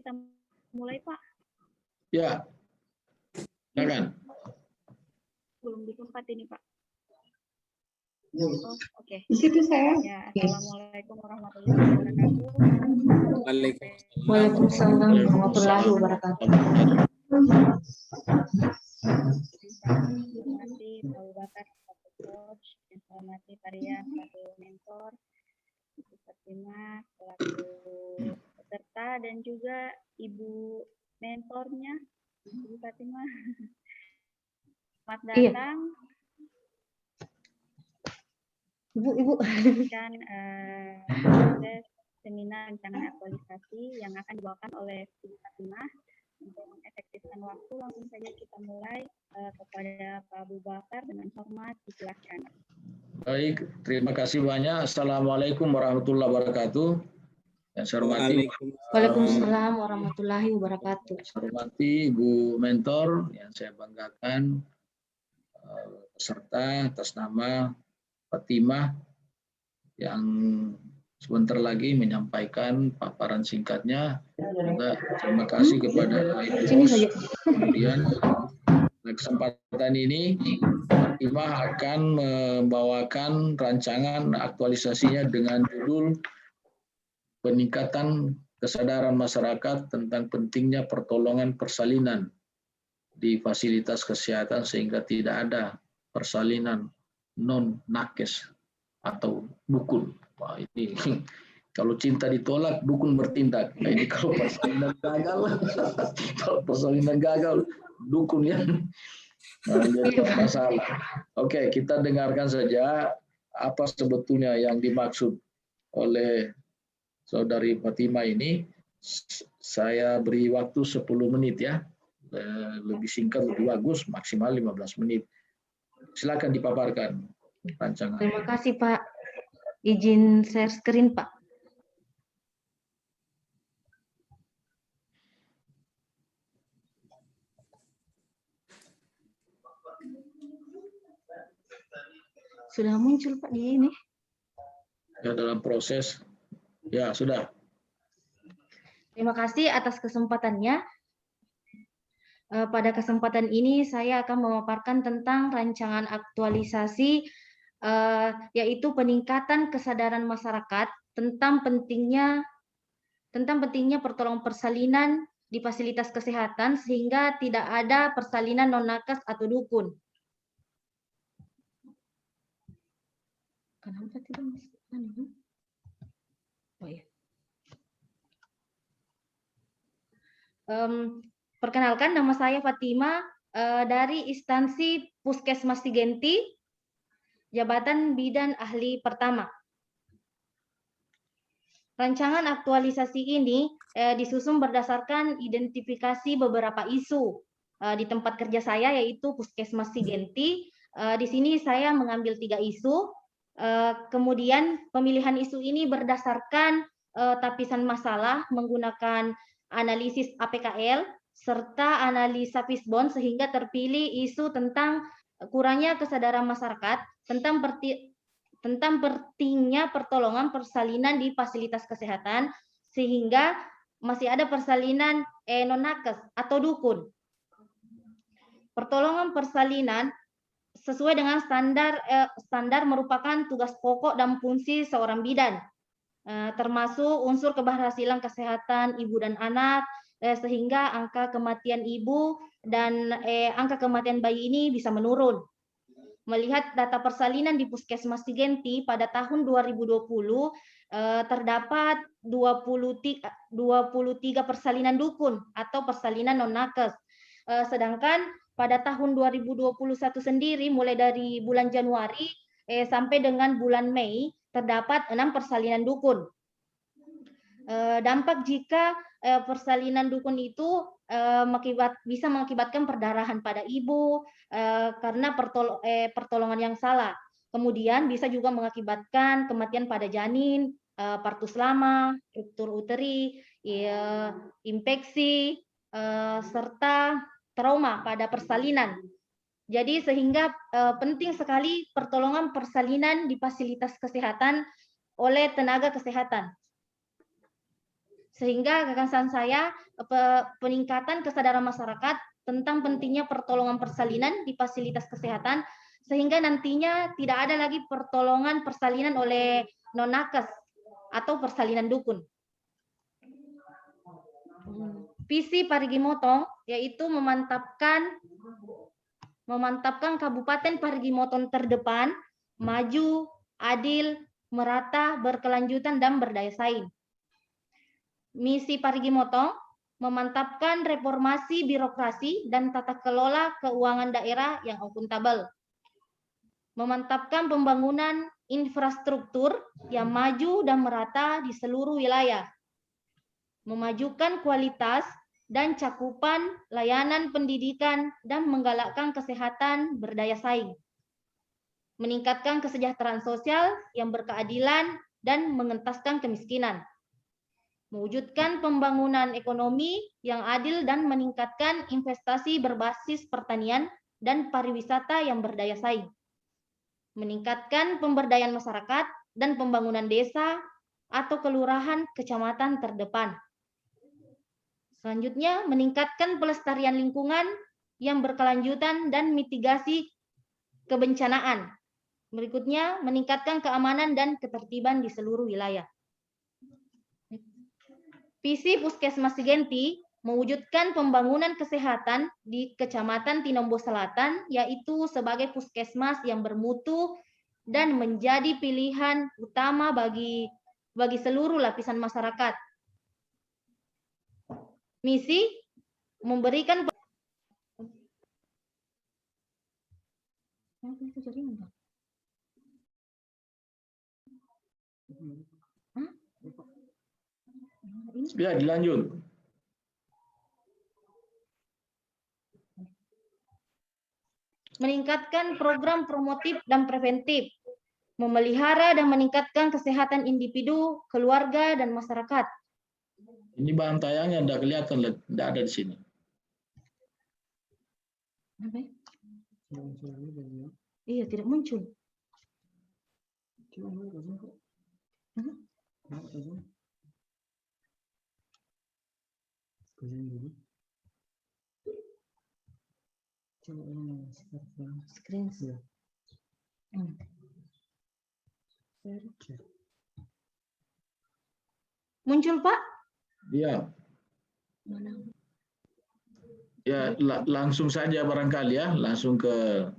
kita mulai, Pak? Ya, silakan. Belum di tempat ini, Pak. Oh, oke. Di situ saya. Ya, Assalamualaikum warahmatullahi wabarakatuh. Waalaikumsalam warahmatullahi wabarakatuh. Terima kasih Pak Abu Bakar, Pak Coach, yang saya hormati Pak Rian, selaku mentor, Ibu Fatimah, selaku peserta, dan juga Ibu mentornya, Ibu Fatimah. Selamat datang. Ibu. Kan proses seminar rancangan aktualisasi yang akan dibawakan oleh Ibu Fatimah. Untuk mengefektifkan waktu, langsung saja kita mulai. Kepada Pak Abu Bakar, dengan hormat dijelaskan. Baik, terima kasih banyak. Assalamualaikum warahmatullahi wabarakatuh. Yang saya hormati, Waalaikumsalam warahmatullahi wabarakatuh. saya hormati Ibu Mentor, yang saya banggakan, peserta atas nama Fatimah yang sebentar lagi menyampaikan paparan singkatnya. Juga terima kasih kepada Ibu Bos. Kemudian kesempatan ini Fatimah akan membawakan rancangan aktualisasinya dengan judul peningkatan kesadaran masyarakat tentang pentingnya pertolongan persalinan di fasilitas kesehatan sehingga tidak ada persalinan non nakes atau dukun. Wah, ini kalau cinta ditolak, dukun bertindak. Nah, ini kalau persalinan gagal, kalau persalinan gagal, dukun yang masalah. Oke, kita dengarkan saja apa sebetulnya yang dimaksud oleh Saudari Fatimah ini. Saya beri waktu 10 menit ya. Lebih singkat lebih bagus, maksimal 15 menit. Silakan dipaparkan rancangan. Terima kasih Pak. Izin share screen Pak. Sudah muncul Pak di ini. Ya, dalam proses. Ya, sudah. Terima kasih atas kesempatannya. Pada kesempatan ini saya akan memaparkan tentang rancangan aktualisasi yaitu peningkatan kesadaran masyarakat tentang pentingnya pertolongan persalinan di fasilitas kesehatan sehingga tidak ada persalinan non nakes atau dukun. Kenapa tidak masuk? Oh ya. Perkenalkan, nama saya Fatimah dari instansi Puskesmas Sigenti, Jabatan Bidan Ahli Pertama. Rancangan aktualisasi ini disusun berdasarkan identifikasi beberapa isu di tempat kerja saya, yaitu Puskesmas Sigenti. Di sini saya mengambil 3 isu. Kemudian pemilihan isu ini berdasarkan tapisan masalah menggunakan analisis APKL serta analisa Fishbone, sehingga terpilih isu tentang kurangnya kesadaran masyarakat tentang pentingnya pertolongan persalinan di fasilitas kesehatan sehingga masih ada persalinan non nakes atau dukun. Pertolongan persalinan sesuai dengan standar merupakan tugas pokok dan fungsi seorang bidan, termasuk unsur keberhasilan kesehatan ibu dan anak, sehingga angka kematian ibu dan angka kematian bayi ini bisa menurun. Melihat data persalinan di Puskesmas Sigenti pada tahun 2020 terdapat 23 persalinan dukun atau persalinan non nakes. Sedangkan pada tahun 2021 sendiri mulai dari bulan Januari sampai dengan bulan Mei terdapat 6 persalinan dukun. Dampak jika persalinan dukun itu bisa mengakibatkan perdarahan pada ibu karena pertolongan yang salah. Kemudian bisa juga mengakibatkan kematian pada janin, partus lama, ruptur uteri, infeksi, serta trauma pada persalinan. Jadi sehingga penting sekali pertolongan persalinan di fasilitas kesehatan oleh tenaga kesehatan. Sehingga gagasan saya peningkatan kesadaran masyarakat tentang pentingnya pertolongan persalinan di fasilitas kesehatan, sehingga nantinya tidak ada lagi pertolongan persalinan oleh non-nakes atau persalinan dukun. Visi Parigi Motong yaitu memantapkan Kabupaten Parigi Motong terdepan, maju, adil, merata, berkelanjutan, dan berdaya saing. Misi Parigi Motong memantapkan reformasi birokrasi dan tata kelola keuangan daerah yang akuntabel. Memantapkan pembangunan infrastruktur yang maju dan merata di seluruh wilayah. Memajukan kualitas dan cakupan layanan pendidikan dan menggalakkan kesehatan berdaya saing. Meningkatkan kesejahteraan sosial yang berkeadilan dan mengentaskan kemiskinan. Mewujudkan pembangunan ekonomi yang adil dan meningkatkan investasi berbasis pertanian dan pariwisata yang berdaya saing. Meningkatkan pemberdayaan masyarakat dan pembangunan desa atau kelurahan kecamatan terdepan. Selanjutnya, meningkatkan pelestarian lingkungan yang berkelanjutan dan mitigasi kebencanaan. Berikutnya, meningkatkan keamanan dan ketertiban di seluruh wilayah. Visi Puskesmas Sigenti mewujudkan pembangunan kesehatan di Kecamatan Tinombo Selatan, yaitu sebagai puskesmas yang bermutu dan menjadi pilihan utama bagi seluruh lapisan masyarakat. Misi memberikan Ya, dilanjut. Meningkatkan program promotif dan preventif, memelihara dan meningkatkan kesehatan individu, keluarga, dan masyarakat. Ini bahan tayangnya tidak kelihatan, tidak ada di sini. Iya, tidak muncul. Screen. Muncul, Pak? Iya. Ya, langsung saja barangkali ya, langsung ke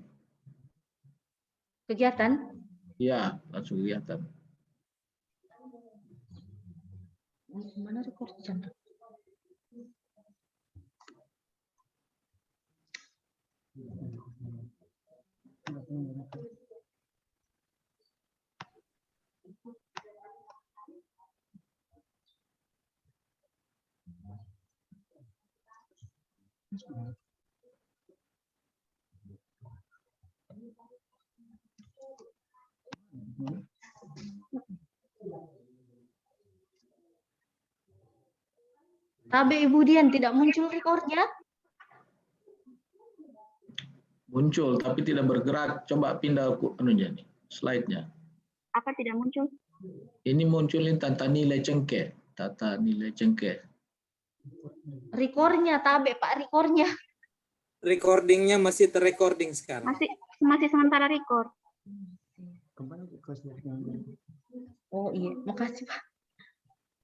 kegiatan. Ya, langsung kegiatan. Mana recordnya? Tapi Ibu Dian tidak muncul rekornya? Muncul tapi tidak bergerak. Coba pindah nih, slide-nya. Apa tidak muncul? Ini munculin tata nilai cengkeh. Tata nilai cengkeh. Rekornya, Tabe Pak, rekornya. Recordingnya masih terrecording sekarang. Masih sementara record. Oh iya, makasih Pak.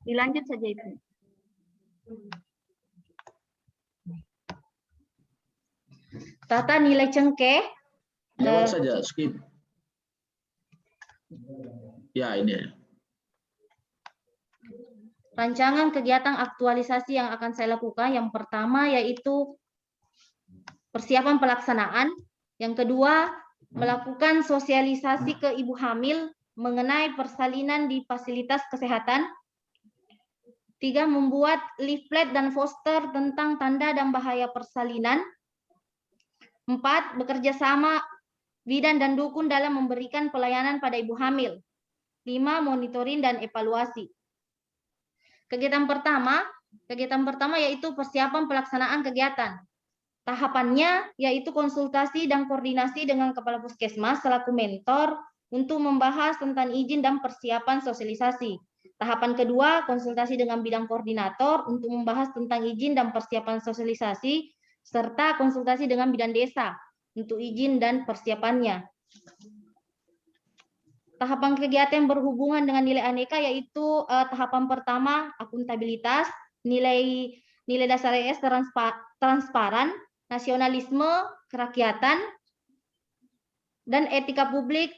Dilanjut saja Ibu. Tata nilai cengkeh. Lewat saja, skip. Ya, ini. Rancangan kegiatan aktualisasi yang akan saya lakukan, yang pertama yaitu persiapan pelaksanaan, yang kedua melakukan sosialisasi ke ibu hamil mengenai persalinan di fasilitas kesehatan, 3 membuat leaflet dan poster tentang tanda dan bahaya persalinan, 4 bekerja sama bidan dan dukun dalam memberikan pelayanan pada ibu hamil, 5 monitoring dan evaluasi. Kegiatan pertama yaitu persiapan pelaksanaan kegiatan. Tahapannya yaitu konsultasi dan koordinasi dengan Kepala Puskesmas selaku mentor untuk membahas tentang izin dan persiapan sosialisasi. Tahapan kedua, konsultasi dengan bidang koordinator untuk membahas tentang izin dan persiapan sosialisasi, serta konsultasi dengan bidang desa untuk izin dan persiapannya. Tahapan kegiatan yang berhubungan dengan nilai aneka yaitu tahapan pertama, akuntabilitas, nilai dasar AS transparan, nasionalisme, kerakyatan, dan etika publik,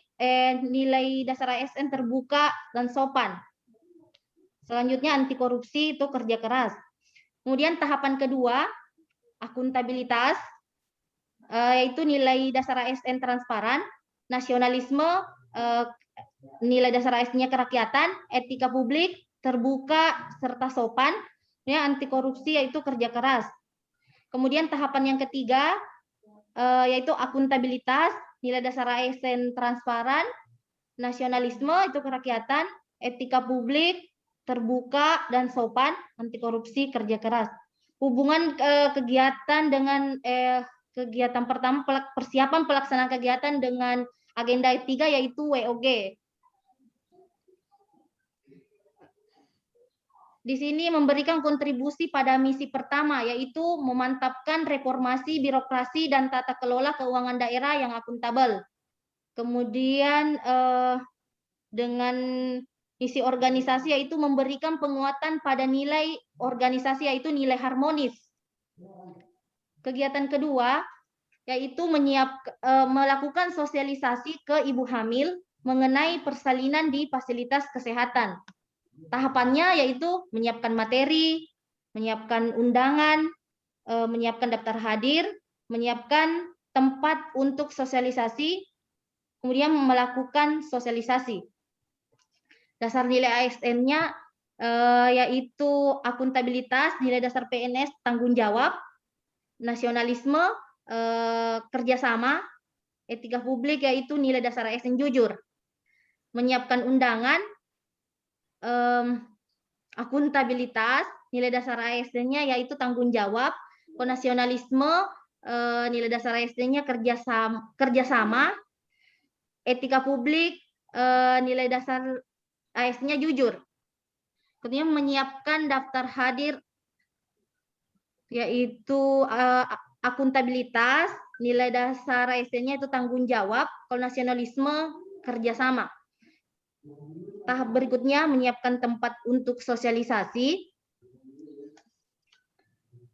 nilai dasar ASN terbuka dan sopan. Selanjutnya anti korupsi itu kerja keras. Kemudian tahapan kedua, akuntabilitas, yaitu nilai dasar ASN transparan, nasionalisme, nilai dasar ASN-nya kerakyatan, etika publik, terbuka, serta sopan, ya, anti korupsi yaitu kerja keras. Kemudian tahapan yang ketiga, yaitu akuntabilitas, nilai dasar ASN transparan, nasionalisme itu kerakyatan, etika publik, terbuka dan sopan, anti korupsi kerja keras. Hubungan kegiatan dengan kegiatan pertama, persiapan pelaksanaan kegiatan dengan agenda 3 yaitu WOG. Di sini memberikan kontribusi pada misi pertama, yaitu memantapkan reformasi birokrasi dan tata kelola keuangan daerah yang akuntabel. Kemudian dengan misi organisasi yaitu memberikan penguatan pada nilai organisasi yaitu nilai harmonis. Kegiatan kedua yaitu melakukan sosialisasi ke ibu hamil mengenai persalinan di fasilitas kesehatan. Tahapannya yaitu menyiapkan materi, menyiapkan undangan, menyiapkan daftar hadir, menyiapkan tempat untuk sosialisasi, kemudian melakukan sosialisasi. Dasar nilai ASN-nya yaitu akuntabilitas, nilai dasar PNS tanggung jawab, nasionalisme, kerjasama, etika publik yaitu nilai dasar ASN jujur. Menyiapkan undangan, akuntabilitas, nilai dasar ASN-nya yaitu tanggung jawab, nasionalisme, nilai dasar ASN-nya kerjasama, etika publik, nilai dasar ASN-nya jujur. Kemudian menyiapkan daftar hadir yaitu akuntabilitas, nilai dasar ASN-nya itu tanggung jawab, nasionalisme kerjasama. Tahap berikutnya menyiapkan tempat untuk sosialisasi,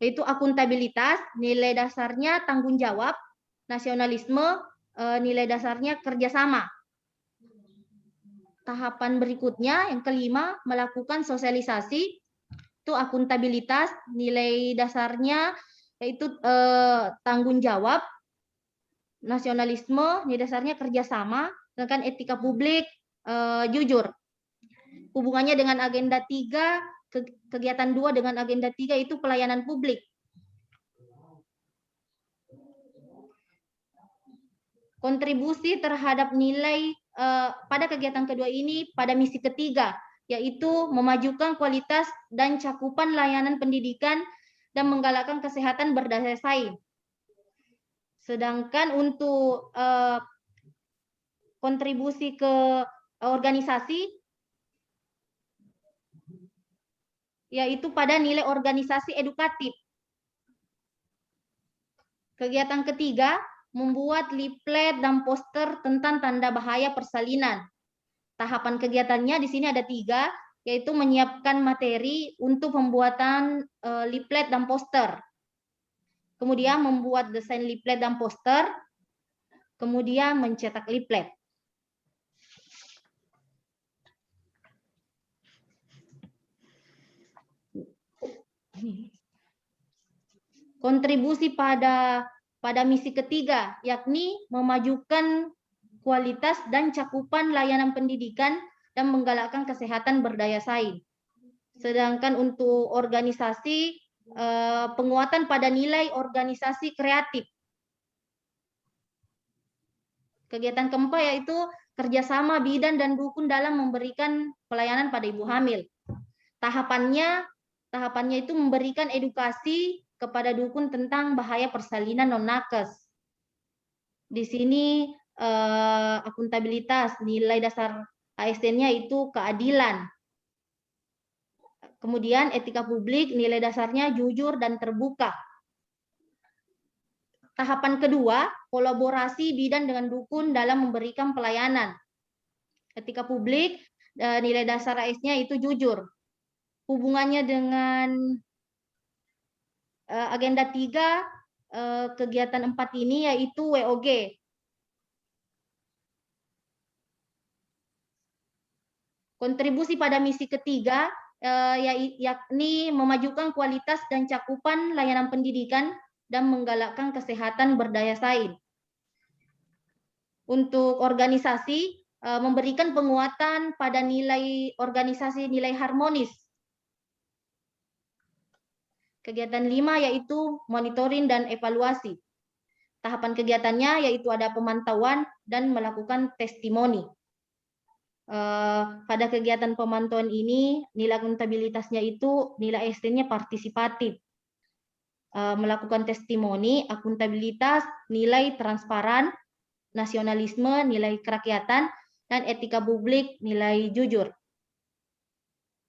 yaitu akuntabilitas, nilai dasarnya tanggung jawab, nasionalisme, nilai dasarnya kerjasama. Tahapan berikutnya, yang kelima, melakukan sosialisasi, itu akuntabilitas, nilai dasarnya yaitu tanggung jawab, nasionalisme, nilai dasarnya kerjasama, sedangkan etika publik jujur. Hubungannya dengan agenda 3, kegiatan 2 dengan agenda 3 itu pelayanan publik. Kontribusi terhadap nilai pada kegiatan kedua ini pada misi ketiga, yaitu memajukan kualitas dan cakupan layanan pendidikan dan menggalakkan kesehatan berdaya saing. Sedangkan untuk kontribusi ke organisasi, yaitu pada nilai organisasi edukatif. Kegiatan ketiga, membuat leaflet dan poster tentang tanda bahaya persalinan. Tahapan kegiatannya di sini ada 3, yaitu menyiapkan materi untuk pembuatan leaflet dan poster. Kemudian membuat desain leaflet dan poster, kemudian mencetak leaflet. Kontribusi pada misi ketiga, yakni memajukan kualitas dan cakupan layanan pendidikan dan menggalakkan kesehatan berdaya saing. Sedangkan untuk organisasi, penguatan pada nilai organisasi kreatif. Kegiatan keempat yaitu kerjasama bidan dan dukun dalam memberikan pelayanan pada ibu hamil. Tahapannya itu memberikan edukasi kepada dukun tentang bahaya persalinan non-nakes. Di sini akuntabilitas, nilai dasar ASN-nya itu keadilan. Kemudian etika publik, nilai dasarnya jujur dan terbuka. Tahapan kedua, kolaborasi bidan dengan dukun dalam memberikan pelayanan. Etika publik, nilai dasar AS-nya itu jujur. Hubungannya dengan agenda 3, kegiatan 4 ini yaitu WOG. Kontribusi pada misi ketiga, yakni memajukan kualitas dan cakupan layanan pendidikan dan menggalakkan kesehatan berdaya saing. Untuk organisasi, memberikan penguatan pada nilai organisasi, nilai harmonis. Kegiatan 5 yaitu monitoring dan evaluasi. Tahapan kegiatannya yaitu ada pemantauan dan melakukan testimoni. Pada kegiatan pemantauan ini, nilai akuntabilitasnya itu nilai ST-nya partisipatif. Melakukan testimoni, akuntabilitas, nilai transparan, nasionalisme, nilai kerakyatan, dan etika publik, nilai jujur.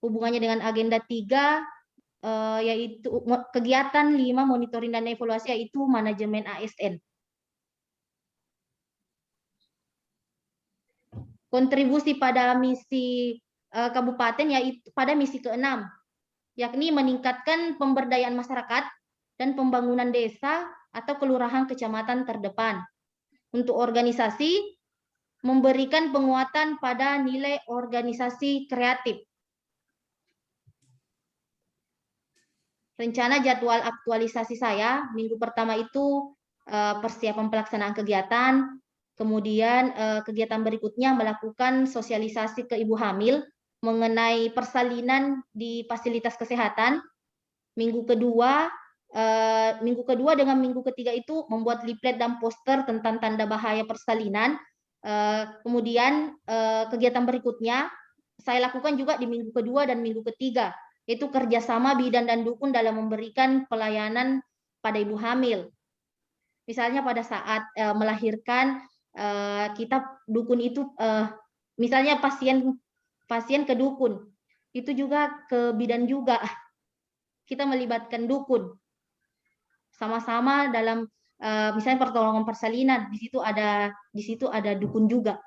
Hubungannya dengan agenda 3, yaitu kegiatan 5 monitoring dan evaluasi yaitu manajemen ASN. Kontribusi pada misi kabupaten yaitu pada misi ke-6, yakni meningkatkan pemberdayaan masyarakat dan pembangunan desa atau kelurahan kecamatan terdepan. Untuk organisasi, memberikan penguatan pada nilai organisasi kreatif. Rencana jadwal aktualisasi saya, minggu pertama itu persiapan pelaksanaan kegiatan, kemudian kegiatan berikutnya melakukan sosialisasi ke ibu hamil mengenai persalinan di fasilitas kesehatan. Minggu kedua dengan minggu ketiga itu membuat leaflet dan poster tentang tanda bahaya persalinan. Kemudian kegiatan berikutnya saya lakukan juga di minggu kedua dan minggu ketiga, yaitu kerjasama bidan dan dukun dalam memberikan pelayanan pada ibu hamil. Misalnya pada saat melahirkan, kita dukun itu, misalnya pasien ke dukun, itu juga ke bidan juga. Kita melibatkan dukun. Sama-sama dalam misalnya pertolongan persalinan, di situ ada dukun juga.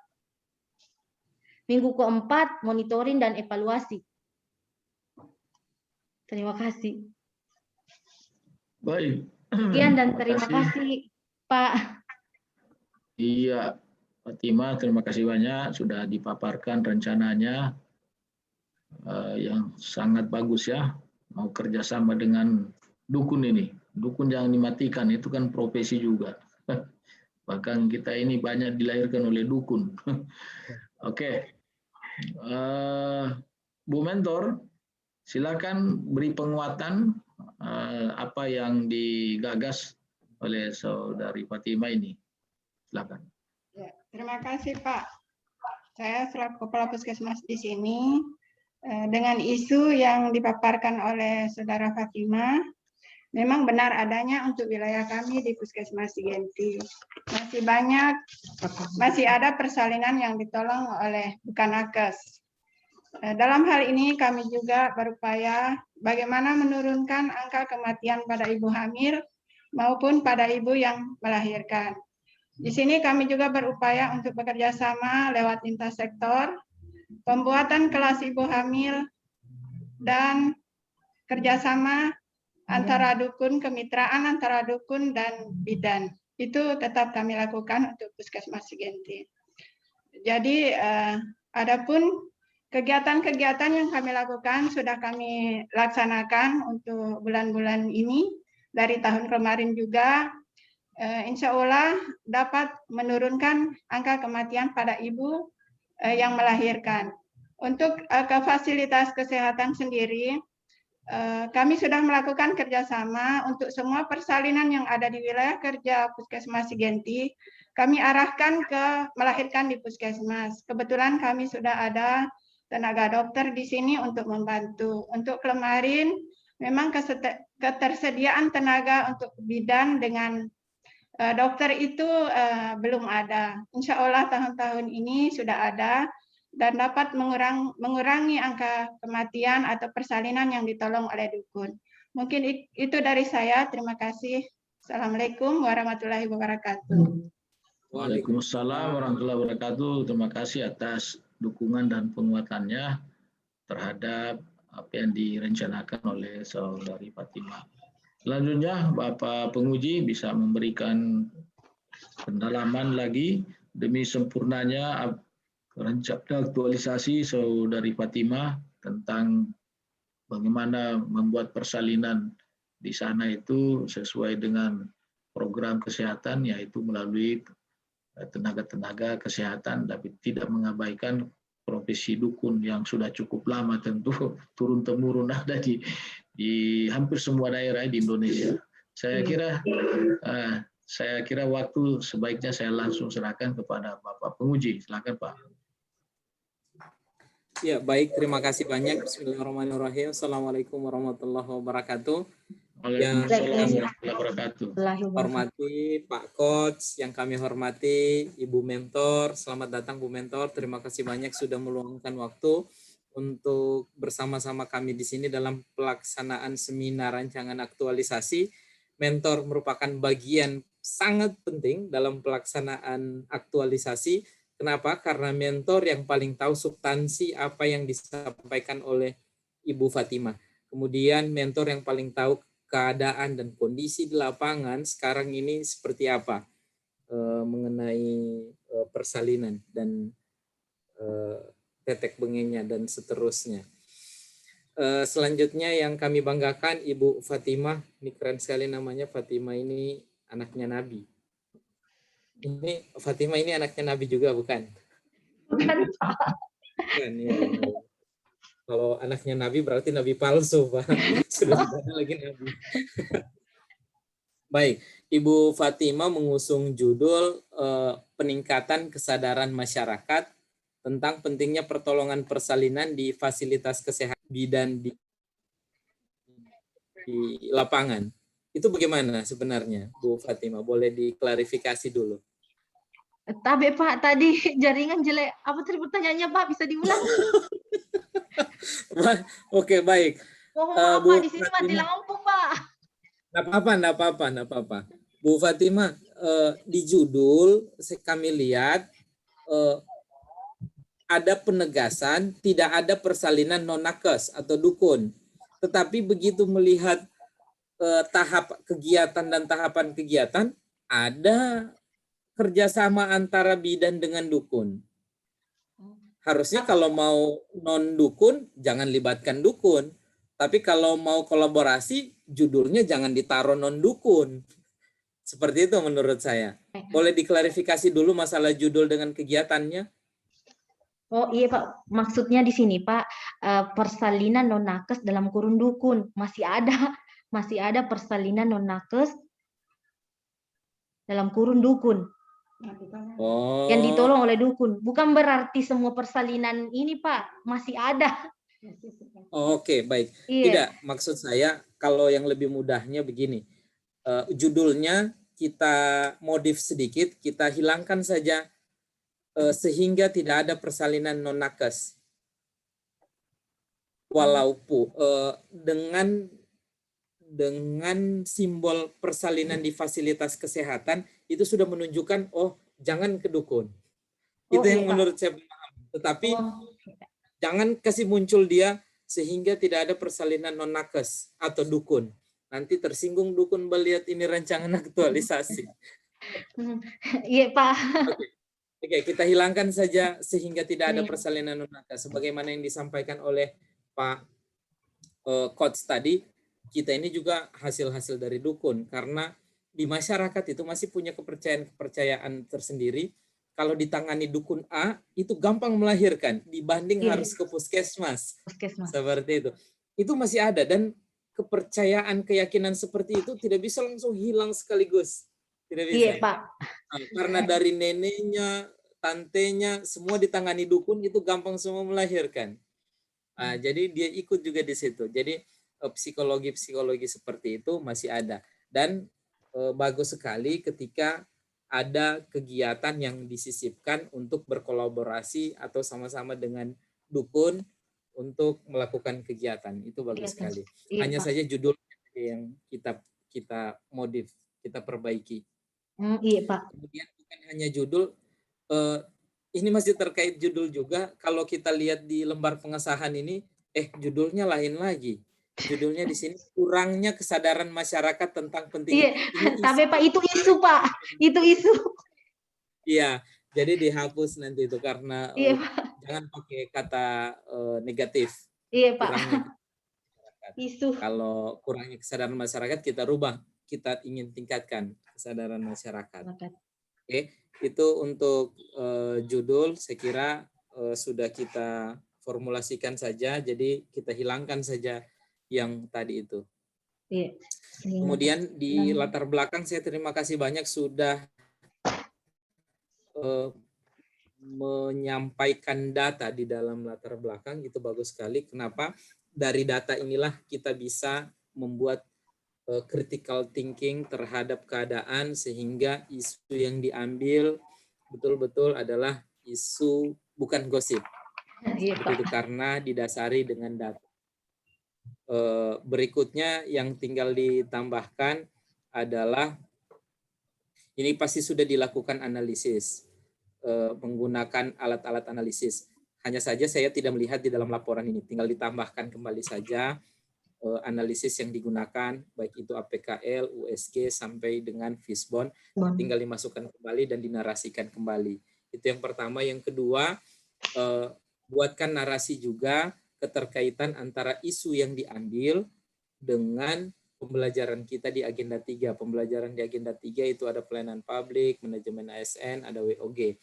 Minggu keempat, monitoring dan evaluasi. Terima kasih. Baik. Sekian dan terima kasih, Pak. Iya, Fatima, terima kasih banyak sudah dipaparkan rencananya yang sangat bagus ya. Mau kerjasama dengan dukun ini. Dukun jangan dimatikan, itu kan profesi juga. Bahkan kita ini banyak dilahirkan oleh dukun. Oke. Bu Mentor, silakan beri penguatan apa yang digagas oleh saudari Fatima ini. Silakan. Ya, terima kasih Pak. Saya selaku Kepala Puskesmas di sini dengan isu yang dipaparkan oleh saudara Fatima, memang benar adanya untuk wilayah kami di Puskesmas Sigenti. Masih ada persalinan yang ditolong oleh Bukanakes. Dalam hal ini kami juga berupaya bagaimana menurunkan angka kematian pada ibu hamil maupun pada ibu yang melahirkan. Di sini kami juga berupaya untuk bekerja sama lewat lintas sektor, pembuatan kelas ibu hamil, dan kerjasama antara dukun, kemitraan antara dukun dan bidan. Itu tetap kami lakukan untuk Puskesmas Sigenti. Jadi adapun kegiatan-kegiatan yang kami lakukan sudah kami laksanakan untuk bulan-bulan ini. Dari tahun kemarin juga, insya Allah dapat menurunkan angka kematian pada ibu yang melahirkan. Untuk ke fasilitas kesehatan sendiri, kami sudah melakukan kerjasama untuk semua persalinan yang ada di wilayah kerja Puskesmas Sigenti. Kami arahkan ke melahirkan di Puskesmas. Kebetulan kami sudah ada tenaga dokter di sini untuk membantu. Untuk kemarin, memang ketersediaan tenaga untuk bidan dengan dokter itu belum ada. Insya Allah tahun-tahun ini sudah ada. dan dapat mengurangi angka kematian atau persalinan yang ditolong oleh dukun. Mungkin itu dari saya. Terima kasih. Assalamualaikum warahmatullahi wabarakatuh. Waalaikumsalam warahmatullahi wabarakatuh. Terima kasih atas dukungan dan penguatannya terhadap apa yang direncanakan oleh Saudari Fatimah. Selanjutnya, Bapak Penguji bisa memberikan pendalaman lagi demi sempurnanya rencana aktualisasi Saudari Fatimah tentang bagaimana membuat persalinan di sana itu sesuai dengan program kesehatan, yaitu melalui tenaga-tenaga kesehatan, tapi tidak mengabaikan profesi dukun yang sudah cukup lama tentu turun-temurun ada di hampir semua daerah di Indonesia. Saya kira waktu sebaiknya saya langsung serahkan kepada Bapak Penguji. Silakan Pak. Ya, baik. Terima kasih banyak. Bismillahirrahmanirrahim. Assalamualaikum warahmatullahi wabarakatuh. Waalaikumsalam warahmatullahi wabarakatuh. Hormati Pak Coach, yang kami hormati Ibu Mentor. Selamat datang Bu Mentor. Terima kasih banyak sudah meluangkan waktu untuk bersama-sama kami di sini dalam pelaksanaan seminar rancangan aktualisasi. Mentor merupakan bagian sangat penting dalam pelaksanaan aktualisasi. Kenapa? Karena mentor yang paling tahu substansi apa yang disampaikan oleh Ibu Fatimah. Kemudian mentor yang paling tahu keadaan dan kondisi di lapangan sekarang ini seperti apa mengenai persalinan dan tetek bengeknya dan seterusnya. Selanjutnya yang kami banggakan Ibu Fatimah, ini keren sekali namanya. Fatimah ini anaknya Nabi. Ini Fatimah ini anaknya Nabi juga bukan? Bukan, Pak. Bukan, ya. Kalau anaknya Nabi berarti Nabi palsu, Pak. Sudah tidak ada lagi Nabi. Baik, Ibu Fatimah mengusung judul peningkatan kesadaran masyarakat tentang pentingnya pertolongan persalinan di fasilitas kesehatan bidan di lapangan. Itu bagaimana sebenarnya, Bu Fatimah? Boleh diklarifikasi dulu. Tapi Pak, tadi jaringan jelek. Apa tadi pertanyaannya Pak? Bisa diulang? Oke, baik. Mohon Bu Pak, di sini mati Fatimah. lampu Pak. Nggak apa-apa. Bu Fatimah, di judul kami lihat ada penegasan tidak ada persalinan non-nakes atau dukun. Tetapi begitu melihat tahap kegiatan dan tahapan kegiatan, ada kerjasama antara bidan dengan dukun. Harusnya kalau mau non-dukun, jangan libatkan dukun. Tapi kalau mau kolaborasi, judulnya jangan ditaruh non-dukun. Seperti itu menurut saya. Boleh diklarifikasi dulu masalah judul dengan kegiatannya? Oh iya Pak, maksudnya di sini Pak, persalinan non-nakes dalam kurun dukun. Masih ada persalinan non-nakes dalam kurun dukun. Oh. Yang ditolong oleh dukun. Bukan berarti semua persalinan ini Pak, masih ada. Oke, baik. Iya. Tidak, maksud saya kalau yang lebih mudahnya begini. Judulnya kita modif sedikit, kita hilangkan saja sehingga tidak ada persalinan non-nakes. Walaupun dengan simbol persalinan di fasilitas kesehatan itu sudah menunjukkan jangan ke dukun. Itu yang menurut saya paham. Tetapi jangan kasih muncul dia sehingga tidak ada persalinan non-nakes atau dukun. Nanti tersinggung dukun melihat ini rancangan aktualisasi. Iya Pak. Oke, kita hilangkan saja sehingga tidak ada persalinan non-nakes. Sebagaimana yang disampaikan oleh Pak Coach tadi, kita ini juga hasil-hasil dari dukun. Karena di masyarakat itu masih punya kepercayaan tersendiri. Kalau ditangani dukun A, itu gampang melahirkan dibanding harus ke puskesmas. Seperti itu. Itu masih ada, dan kepercayaan, keyakinan seperti itu tidak bisa langsung hilang sekaligus. Tidak bisa. Iya Pak. Karena dari neneknya, tantenya, semua ditangani dukun, itu gampang semua melahirkan. Jadi dia ikut juga di situ. Jadi psikologi seperti itu masih ada. Dan bagus sekali ketika ada kegiatan yang disisipkan untuk berkolaborasi atau sama-sama dengan dukun untuk melakukan kegiatan. Itu bagus sekali. Iya, Hanya Pak. saja judul yang kita modif, kita perbaiki. Iya, Pak. Kemudian bukan hanya judul, ini masih terkait judul juga. Kalau kita lihat di lembar pengesahan ini, judulnya lain lagi. Judulnya di sini kurangnya kesadaran masyarakat tentang pentingnya. Iya, tapi Pak itu isu, Pak. Itu isu. Iya, jadi dihapus nanti itu karena Iya, Pak. jangan pakai kata negatif. Iya, Pak. Kurangnya masyarakat. Isu. Kalau kurangnya kesadaran masyarakat kita rubah, kita ingin tingkatkan kesadaran masyarakat. Oke, itu untuk judul saya kira sudah kita formulasikan saja, jadi kita hilangkan saja yang tadi itu. Iya. Kemudian di latar belakang saya terima kasih banyak sudah menyampaikan data di dalam latar belakang, itu bagus sekali. Kenapa? Dari data inilah kita bisa membuat critical thinking terhadap keadaan sehingga isu yang diambil betul-betul adalah isu bukan gosip. Iya, Itu karena didasari dengan data. Berikutnya yang tinggal ditambahkan adalah ini pasti sudah dilakukan analisis menggunakan alat-alat analisis. Hanya saja saya tidak melihat di dalam laporan ini. Tinggal ditambahkan kembali saja analisis yang digunakan, baik itu APKL, USG, sampai dengan Fishbone. Tinggal dimasukkan kembali dan dinarasikan kembali. Itu yang pertama. Yang kedua, buatkan narasi juga keterkaitan antara isu yang diambil dengan pembelajaran kita di agenda 3. Pembelajaran di agenda 3 itu ada pelayanan publik, manajemen ASN, ada WOG.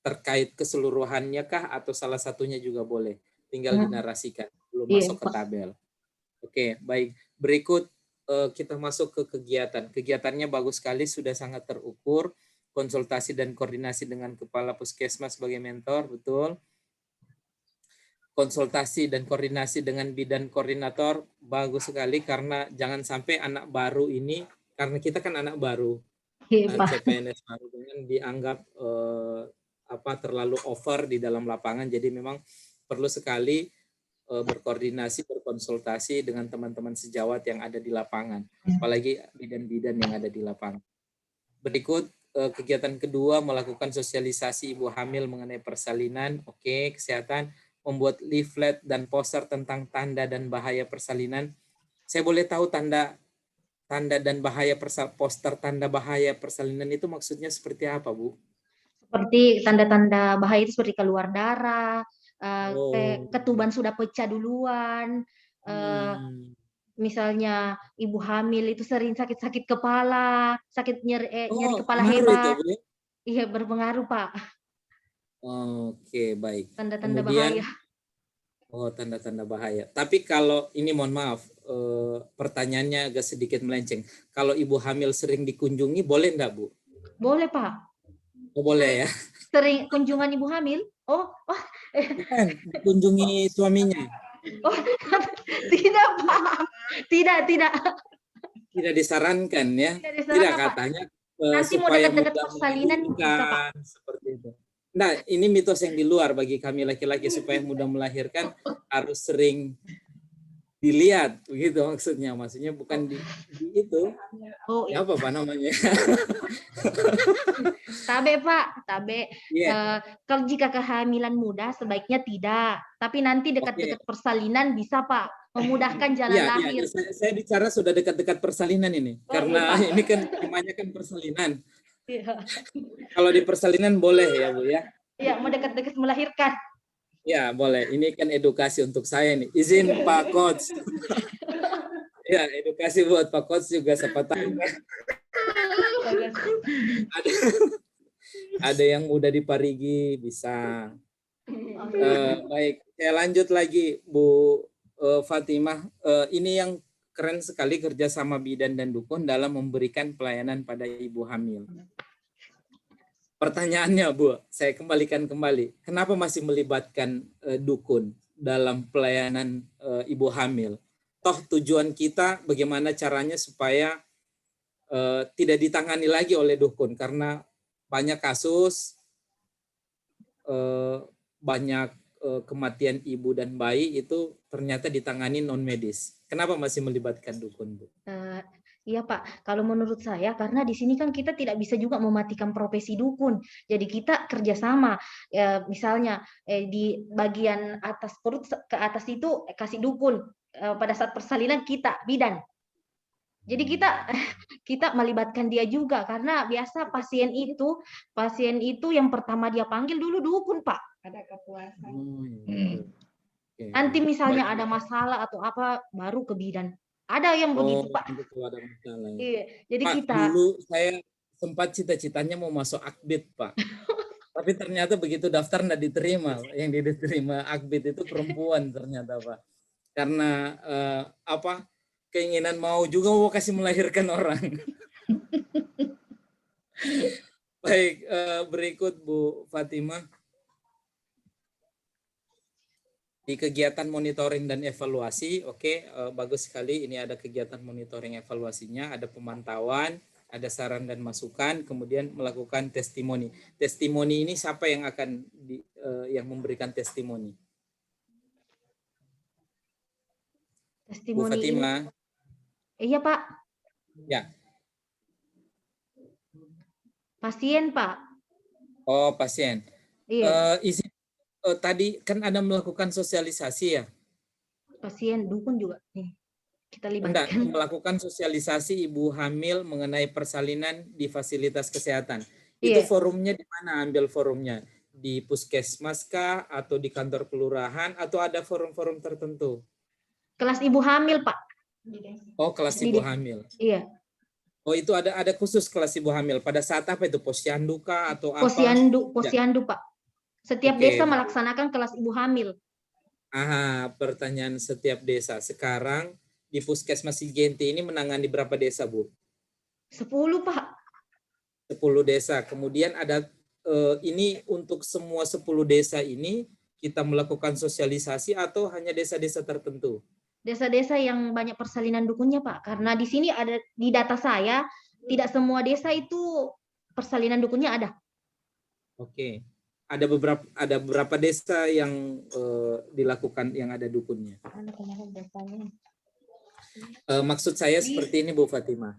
Terkait keseluruhannya kah atau salah satunya juga boleh. Tinggal dinarasikan, belum masuk ke tabel. Oke, baik. Berikut kita masuk ke kegiatan. Kegiatannya bagus sekali, sudah sangat terukur. Konsultasi dan koordinasi dengan Kepala Puskesmas sebagai mentor, betul. Konsultasi dan koordinasi dengan bidan koordinator bagus sekali, karena jangan sampai anak baru ini, karena kita kan anak baru, CPNS baru, dengan dianggap terlalu over di dalam lapangan. Jadi memang perlu sekali berkoordinasi, berkonsultasi dengan teman-teman sejawat yang ada di lapangan, apalagi bidan-bidan yang ada di lapangan. Berikut kegiatan kedua, melakukan sosialisasi ibu hamil mengenai persalinan. Oke, kesehatan. Membuat leaflet dan poster tentang tanda dan bahaya persalinan. Saya boleh tahu tanda dan bahaya poster tanda bahaya persalinan itu maksudnya seperti apa, Bu? Seperti tanda-tanda bahaya itu seperti keluar darah, ketuban sudah pecah duluan, misalnya ibu hamil itu sering sakit-sakit kepala, nyeri kepala hebat. Itu, iya, berpengaruh, Pak. Oke, baik. Tanda-tanda bahaya. Tanda-tanda bahaya. Tapi kalau ini, mohon maaf, pertanyaannya agak sedikit melenceng. Kalau ibu hamil sering dikunjungi, boleh enggak, Bu? Boleh, Pak. Boleh ya? Sering kunjungan ibu hamil? Bukan, dikunjungi suaminya. Tidak, Pak. Tidak. Tidak disarankan ya? Tidak, katanya. Nanti mau dekat-dekat persalinan bisa, Pak. Seperti itu. Nah, ini mitos yang di luar bagi kami laki-laki, supaya mudah melahirkan harus sering dilihat, begitu maksudnya. Maksudnya bukan di itu. Ya, apa namanya? Tabe, Pak. Tabe. Kalau jika kehamilan muda sebaiknya tidak. Tapi nanti dekat-dekat persalinan bisa, Pak. Memudahkan jalan lahir. Saya bicara sudah dekat-dekat persalinan ini. Karena ini kan temanya kan persalinan. Iya. Kalau di persalinan boleh ya, Bu ya? Iya, mau dekat-dekat melahirkan. Ya, boleh. Ini kan edukasi untuk saya nih. Izin Pak Coach. Ya, edukasi buat Pak Coach juga, siapa tahu. Ada yang mudah diparigi, bisa. Baik, saya lanjut lagi, Bu Fatimah. Ini yang keren sekali, kerjasama bidan dan dukun dalam memberikan pelayanan pada ibu hamil. Pertanyaannya, Bu, saya kembalikan kembali. Kenapa masih melibatkan dukun dalam pelayanan ibu hamil? Toh tujuan kita bagaimana caranya supaya tidak ditangani lagi oleh dukun, karena banyak kasus, banyak kematian ibu dan bayi itu ternyata ditangani non medis. Kenapa masih melibatkan dukun, Bu? Iya Pak, kalau menurut saya karena di sini kan kita tidak bisa juga mematikan profesi dukun. Jadi kita kerjasama, misalnya di bagian atas perut ke atas itu kasih dukun, pada saat persalinan kita bidan. Jadi kita melibatkan dia juga karena biasa pasien itu yang pertama dia panggil dulu dukun Pak. Ada kepuasan. Nanti misalnya ada masalah atau apa baru ke bidan. Ada yang begitu Pak. Kalau ada masalah. Ya. Iya, jadi Pak, kita dulu saya sempat cita-citanya mau masuk Akbid, Pak. Tapi ternyata begitu daftar nggak diterima. Yang diterima Akbid itu perempuan ternyata, Pak. Karena keinginan mau juga mau kasih melahirkan orang. Baik, berikut Bu Fatimah. Di kegiatan monitoring dan evaluasi, oke, bagus sekali. Ini ada kegiatan monitoring evaluasinya, ada pemantauan, ada saran dan masukan, kemudian melakukan testimoni. Testimoni ini siapa yang akan yang memberikan testimoni? testimoni Bu Fatimah. Iya Pak. Ya. Pasien Pak. Oh pasien. Iya. Tadi kan Anda melakukan sosialisasi ya? Pasien dukun juga nih. Kita Enggak, libatkan. melakukan sosialisasi ibu hamil mengenai persalinan di fasilitas kesehatan. Itu Iya. forumnya di mana ambil forumnya? Di puskesmas kah atau di kantor kelurahan atau ada forum-forum tertentu? Kelas ibu hamil Pak. Oh, kelas ibu hamil. Iya. Oh, itu ada khusus kelas ibu hamil. Pada saat apa itu? Posyandu kah atau apa? Posyandu Pak. Setiap desa melaksanakan kelas ibu hamil. Pertanyaan setiap desa. Sekarang di Puskesmas Sigenti ini menangani berapa desa, Bu? 10 Pak. 10 desa. Kemudian ada ini untuk semua 10 desa ini kita melakukan sosialisasi atau hanya desa-desa tertentu? Desa-desa yang banyak persalinan dukunnya Pak. Karena di sini ada di data saya tidak semua desa itu persalinan dukunnya ada. Oke. Ada beberapa desa yang dilakukan yang ada dukunnya. Maksud saya seperti ini Bu Fatimah.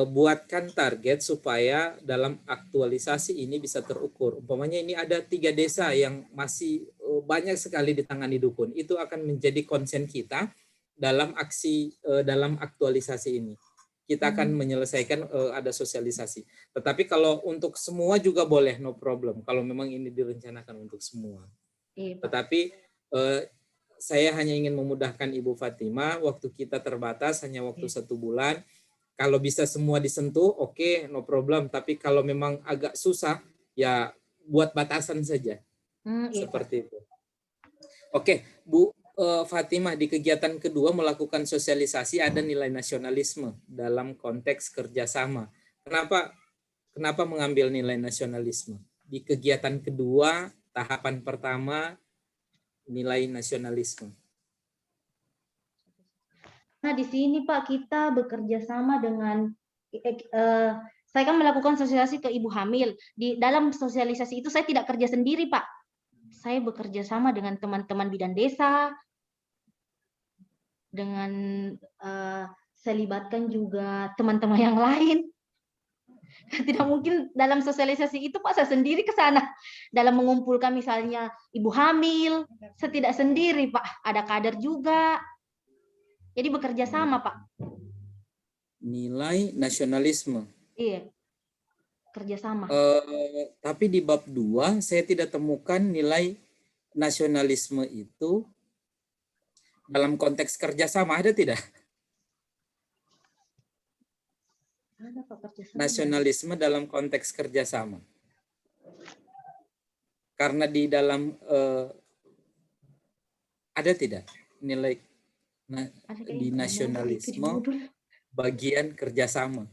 Buatkan target supaya dalam aktualisasi ini bisa terukur. Umpamanya ini ada 3 desa yang masih banyak sekali ditangani dukun. Itu akan menjadi konsen kita dalam aksi dalam aktualisasi ini. Kita akan menyelesaikan ada sosialisasi. Tetapi kalau untuk semua juga boleh, no problem. Kalau memang ini direncanakan untuk semua. Tetapi saya hanya ingin memudahkan Ibu Fatimah. Waktu kita terbatas, hanya waktu 1 bulan. Kalau bisa semua disentuh, oke, no problem. Tapi kalau memang agak susah, ya buat batasan saja. Seperti itu. Oke, Bu Fatimah, di kegiatan kedua melakukan sosialisasi ada nilai nasionalisme dalam konteks kerjasama. Kenapa mengambil nilai nasionalisme? Di kegiatan kedua, tahapan pertama, nilai nasionalisme. Nah, di sini Pak, kita bekerja sama dengan, saya kan melakukan sosialisasi ke ibu hamil. Di dalam sosialisasi itu saya tidak kerja sendiri Pak. Saya bekerja sama dengan teman-teman bidan desa, dengan saya libatkan juga teman-teman yang lain. Tidak mungkin dalam sosialisasi itu Pak saya sendiri ke sana. Dalam mengumpulkan misalnya ibu hamil, saya tidak sendiri Pak. Ada kader juga. Jadi bekerja sama Pak. Nilai nasionalisme. Iya. Kerjasama. Tapi di bab 2 saya tidak temukan nilai nasionalisme itu dalam konteks kerjasama, ada tidak? Ada Pak, kerjasama. Nasionalisme dalam konteks kerjasama. Karena di dalam ada tidak nilai di nasionalisme bagian kerjasama?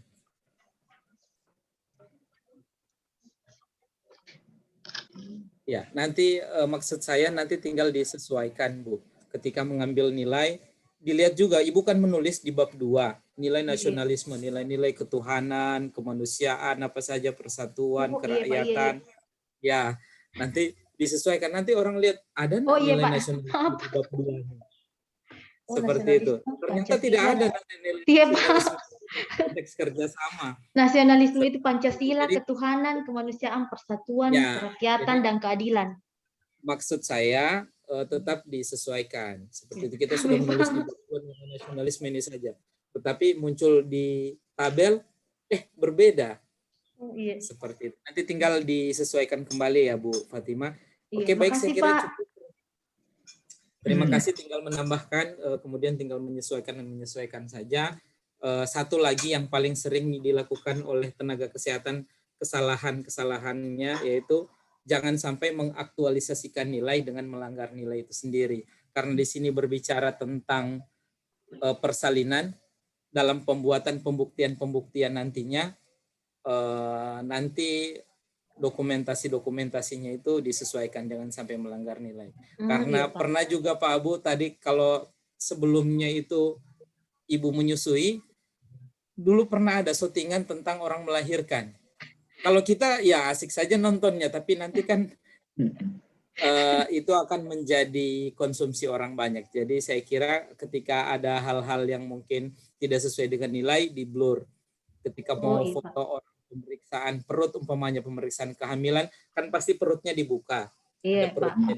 Ya, nanti maksud saya nanti tinggal disesuaikan Bu. Ketika mengambil nilai dilihat juga, Ibu kan menulis di bab 2, nilai Iya. nasionalisme, nilai-nilai ketuhanan, kemanusiaan, apa saja persatuan, Oh, iya, Pak, kerakyatan. Ya, nanti disesuaikan. Nanti orang lihat ada Oh, nggak iya, nilai Pak. nasionalisme di bab 2? Oh, Seperti itu. nasionalisme Ternyata Pancasila. tidak ada nanti nilai Iya, Pak. nasionalisme konteks kerjasama. Nasionalisme itu Pancasila, Jadi, ketuhanan, kemanusiaan, persatuan, ya, kerakyatan, jadi dan keadilan. maksud saya tetap disesuaikan. Seperti itu, kita sudah menulis di bab 2 nilai nasionalisme ini saja. Tetapi muncul di tabel, berbeda. Oh, iya. Seperti itu. Nanti tinggal disesuaikan kembali ya Bu Fatima. Iya, Oke, baik, saya makasih, kira Pak. cukup. Terima kasih, tinggal menambahkan, kemudian tinggal menyesuaikan dan menyesuaikan saja. Satu lagi yang paling sering dilakukan oleh tenaga kesehatan, kesalahannya yaitu jangan sampai mengaktualisasikan nilai dengan melanggar nilai itu sendiri. Karena di sini berbicara tentang persalinan dalam pembuatan pembuktian nantinya, nanti dokumentasinya itu disesuaikan, jangan sampai melanggar nilai. Karena Iya, Pak. pernah juga Pak Abu tadi, kalau sebelumnya itu ibu menyusui, dulu pernah ada syutingan tentang orang melahirkan. Kalau kita ya asik saja nontonnya, tapi nanti kan itu akan menjadi konsumsi orang banyak. Jadi saya kira ketika ada hal-hal yang mungkin tidak sesuai dengan nilai, di blur. Ketika mau iya, foto Pak. orang pemeriksaan perut, umpamanya pemeriksaan kehamilan, kan pasti perutnya dibuka. Iya, Ada Pak. perutnya.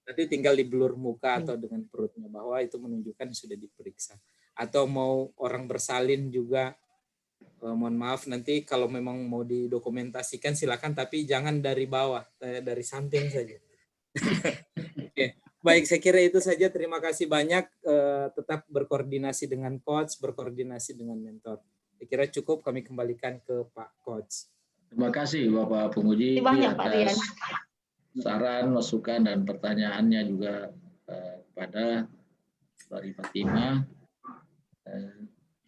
Nanti tinggal di blur muka atau dengan perutnya, bahwa itu menunjukkan sudah diperiksa. Atau mau orang bersalin juga, mohon maaf, nanti kalau memang mau didokumentasikan silakan, tapi jangan dari bawah, dari samping saja. Oke, baik, saya kira itu saja. Terima kasih banyak. Tetap berkoordinasi dengan coach, berkoordinasi dengan mentor. Saya kira cukup, kami kembalikan ke Pak Coach. Terima kasih Bapak Penguji Banyak, Pak Rian. atas saran, masukan, dan pertanyaannya juga kepada dari Fatima.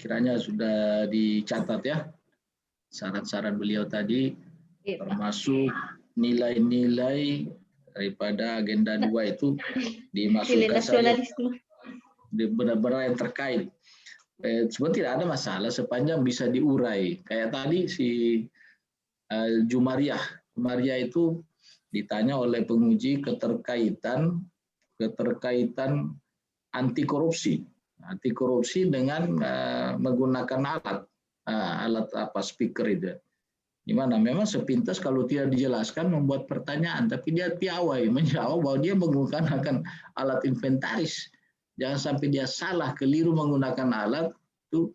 Kiranya sudah dicatat ya saran-saran beliau tadi, Iya, Pak. termasuk nilai-nilai daripada agenda 2 itu dimasukkan saja benar-benar yang terkait. Sebenarnya tidak ada masalah sepanjang bisa diurai. Kayak tadi si Jumariah itu ditanya oleh penguji keterkaitan anti korupsi dengan menggunakan alat speaker itu. Gimana? Memang sepintas kalau tidak dijelaskan membuat pertanyaan, tapi dia piawai menjawab bahwa dia menggunakan alat inventaris. Jangan sampai dia salah, keliru menggunakan alat, itu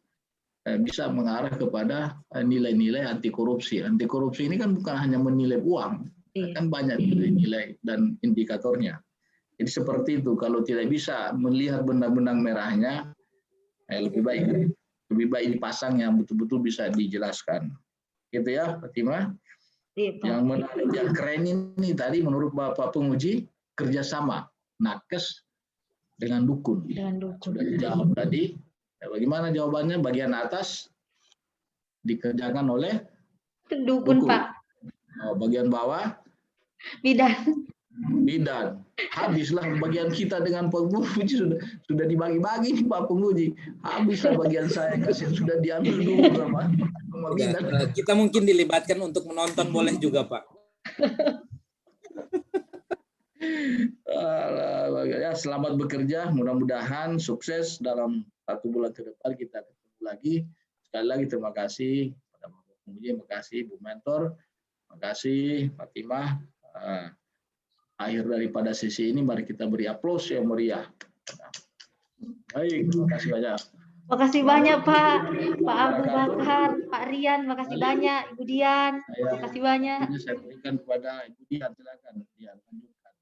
bisa mengarah kepada nilai-nilai anti korupsi. Anti korupsi ini kan bukan hanya menilai uang, kan banyak nilai-nilai dan indikatornya. Jadi seperti itu, kalau tidak bisa melihat benang-benang merahnya, lebih baik dipasang yang betul-betul bisa dijelaskan. Gitu ya, Fatima. Yang menarik, yang keren ini tadi menurut Bapak Penguji, kerjasama nakes dengan dukun. Sudah dijawab tadi. Ya, bagaimana jawabannya? Bagian atas dikerjakan oleh dukun, Pak. Bagian bawah bidan. Habislah bagian kita dengan penguji, sudah dibagi-bagi nih Pak Penguji. Habislah bagian saya, kasih sudah diambil dulu sama bidan. Kita mungkin dilibatkan untuk menonton, boleh juga Pak. Ya, selamat bekerja, mudah-mudahan sukses dalam 1 bulan ke depan. Kita ketemu lagi. Sekali lagi terima kasih pada Bapak Penguji, terima kasih Bu Mentor, terima kasih Fatimah. Akhir daripada sesi ini, mari kita beri aplaus yang meriah. Baik, terima kasih banyak. Makasih banyak Pak Abu Bakar, Pak Rian, makasih banyak, Ibu Dian, makasih banyak. Ini saya berikan kepada Ibu Dian, silakan Dian lanjutkan.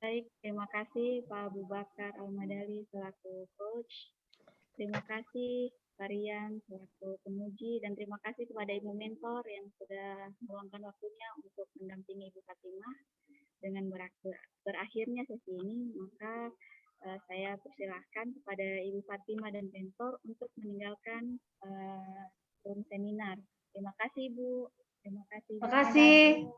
Baik, terima kasih Pak Abu Bakar Al-Madali selaku coach. Terima kasih Pak Rian selaku penguji, dan terima kasih kepada Ibu Mentor yang sudah meluangkan waktunya untuk mendampingi Ibu Fatimah. Dengan berakhirnya sesi ini, maka saya persilahkan kepada Ibu Fatimah dan Mentor untuk meninggalkan room seminar. Terima kasih, Bu. Terima kasih. Terima kasih.